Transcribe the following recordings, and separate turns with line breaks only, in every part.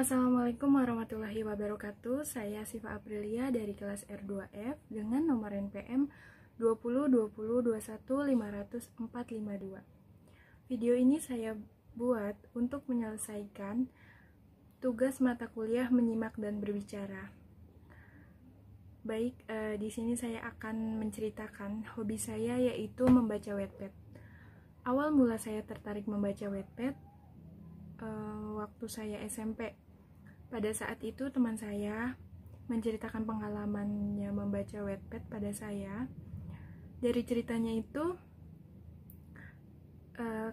Assalamualaikum warahmatullahi wabarakatuh. Saya Siva Aprilia dari kelas R2F dengan nomor NPM 202021500452. Video ini saya buat untuk menyelesaikan tugas mata kuliah menyimak dan berbicara. Baik, di sini saya akan menceritakan hobi saya, yaitu membaca Wattpad. Awal mula saya tertarik membaca Wattpad waktu saya SMP. Pada saat itu teman saya menceritakan pengalamannya membaca Wattpad pada saya. Dari ceritanya itu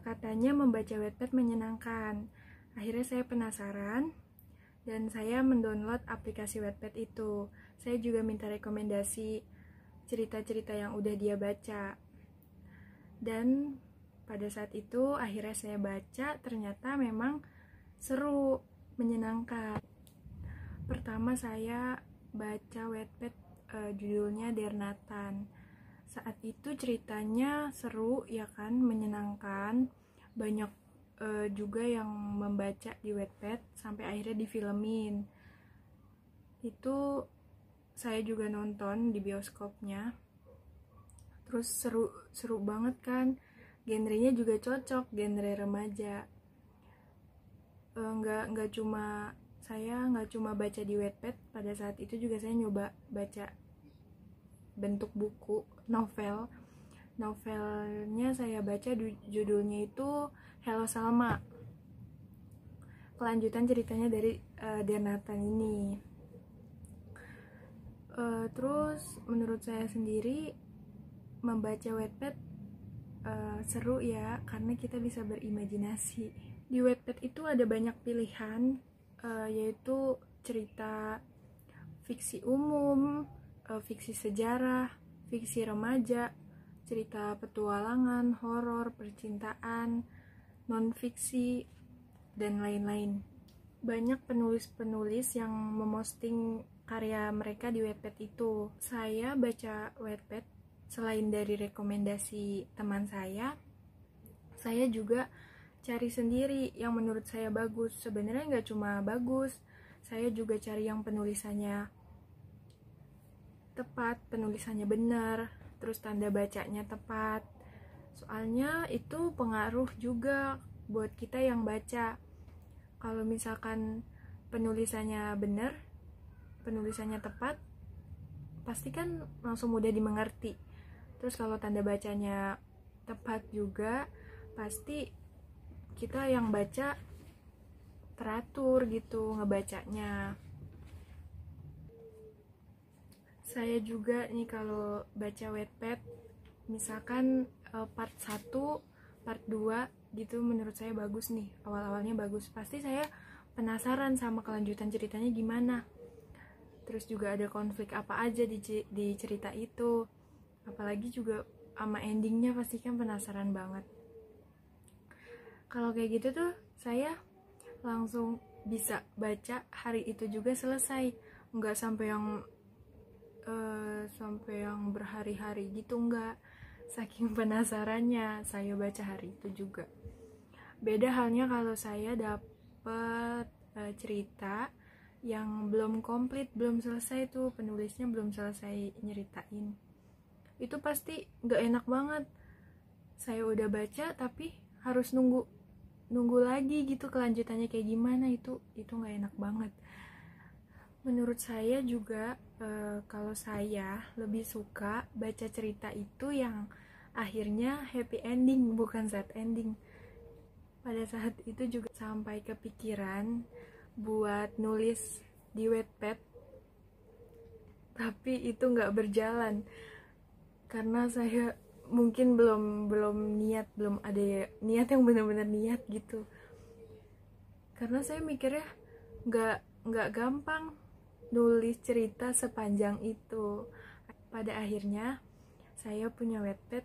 katanya membaca Wattpad menyenangkan. Akhirnya saya penasaran dan saya mendownload aplikasi Wattpad itu. Saya juga minta rekomendasi cerita-cerita yang udah dia baca. Dan pada saat itu akhirnya saya baca, ternyata memang seru, menyenangkan. Pertama saya baca Wattpad judulnya Dear Nathan. Saat itu ceritanya seru ya kan, menyenangkan. Banyak juga yang membaca di Wattpad sampai akhirnya difilmin. Itu saya juga nonton di bioskopnya. Terus seru banget kan. Genrenya juga cocok, genre remaja. Nggak cuma baca di Wattpad, pada saat itu juga saya nyoba baca bentuk buku, novelnya saya baca, judulnya itu Hello Salma, kelanjutan ceritanya dari Dear Nathan ini. Terus menurut saya sendiri membaca Wattpad seru ya, karena kita bisa berimajinasi. Di Wattpad itu ada banyak pilihan, yaitu cerita fiksi umum, fiksi sejarah, fiksi remaja, cerita petualangan, horor, percintaan, non-fiksi, dan lain-lain. Banyak penulis-penulis yang memosting karya mereka di Wattpad itu. Saya baca Wattpad selain dari rekomendasi teman saya juga cari sendiri yang menurut saya bagus. Sebenarnya nggak cuma bagus, saya juga cari yang penulisannya tepat, penulisannya benar, terus tanda bacanya tepat. Soalnya itu pengaruh juga buat kita yang baca. Kalau misalkan penulisannya benar, penulisannya tepat, pasti kan langsung mudah dimengerti. Terus kalau tanda bacanya tepat juga, pasti kita yang baca teratur gitu ngebacanya. Saya juga nih kalau baca Wattpad, misalkan part 1, part 2 gitu, menurut saya bagus nih, awal-awalnya bagus, pasti saya penasaran sama kelanjutan ceritanya gimana. Terus juga ada konflik apa aja di cerita itu, apalagi juga sama endingnya, pasti kan penasaran banget. Kalau kayak gitu tuh saya langsung bisa baca hari itu juga selesai, nggak sampai yang berhari-hari gitu, nggak. Saking penasarannya saya baca hari itu juga. Beda halnya kalau saya dapet cerita yang belum komplit, belum selesai tuh, penulisnya belum selesai nyeritain, itu pasti nggak enak banget. Saya udah baca tapi harus nunggu lagi gitu kelanjutannya kayak gimana, itu nggak enak banget. Menurut saya juga kalau saya lebih suka baca cerita itu yang akhirnya happy ending, bukan sad ending. Pada saat itu juga sampai kepikiran buat nulis di Wattpad, tapi itu nggak berjalan karena saya mungkin belum ada niat yang benar-benar niat gitu. Karena saya mikirnya nggak gampang nulis cerita sepanjang itu. Pada akhirnya saya punya Wattpad,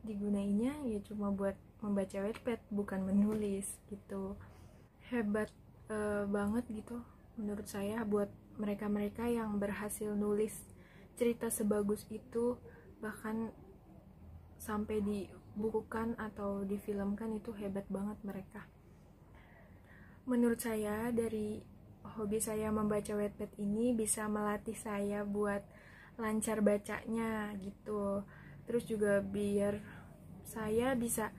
digunainnya ya cuma buat membaca Wattpad, bukan menulis gitu. Hebat banget gitu menurut saya buat mereka-mereka yang berhasil nulis cerita sebagus itu, bahkan sampai dibukukan atau difilmkan, itu hebat banget mereka. Menurut saya, dari hobi saya membaca Wattpad ini bisa melatih saya buat lancar bacanya gitu. Terus juga biar saya bisa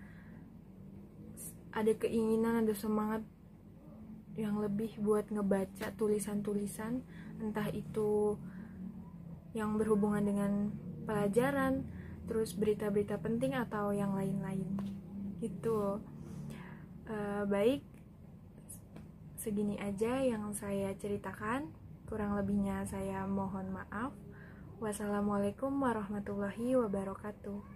ada keinginan, ada semangat yang lebih buat ngebaca tulisan-tulisan, entah itu yang berhubungan dengan pelajaran, terus berita-berita penting atau yang lain-lain gitu. Baik, segini aja yang saya ceritakan, kurang lebihnya saya mohon maaf. Wassalamualaikum warahmatullahi wabarakatuh.